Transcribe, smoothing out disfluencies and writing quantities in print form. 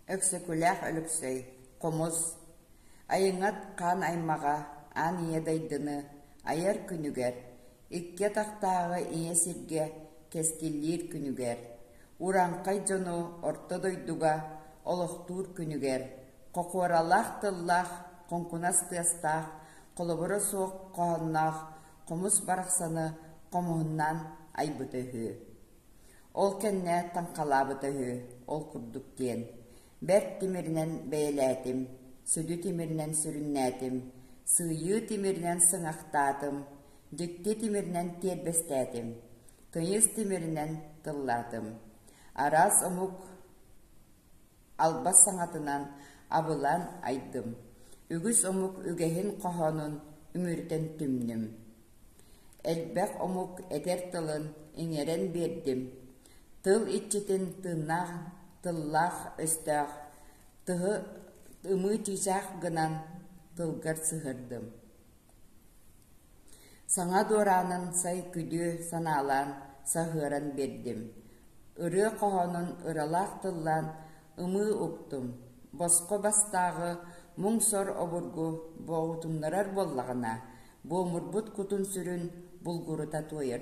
Öksökülэх өлükсөй, комуз. Айыңат кан аймага, ан ие дайдыны, айар күнүгер. Икке тактагы ие сирге, кескиллир күнүгер. Уранкай жону орто дойдуга, олохтуур күнүгер. Кокуаралах тыллах, конкунас тыастах, колоборо суок кооннах, комуз барахсаны комуһуннан айбытыһыы. Ол кенне таңкалаабытыһыы, ол курдук диэн. Бер тимиринен бэйэлээтим, сүдү тимиринен сүрүннээтим, сыйыы тимиринен сыҥахтаатым, дьикти тимиринен тиэрбэстээттим, тыйыс тимиринен тыллаатым. Араас омук албас саҥатынан абылан айдым. Үгүс омук үгэһин коһонун үмүртен түмнүм. Элбэх омук этер тылын иҥерен биэрдим. Тыл иччитин тыыннаах тыллаах өстөөх, тыһы ымыы тиичээх гынан тылгар сыһырдым. Саҥа дуораанын сай күдүө санаалаан саһыаран биэрдим. Ырыа коһонун ыралаах тыллаан ымыы уктум. Боско бастаагы муҥ сор обургу боҕутуннарар буоллаҕына, буомурбут кутун сүрүн булгурута туойар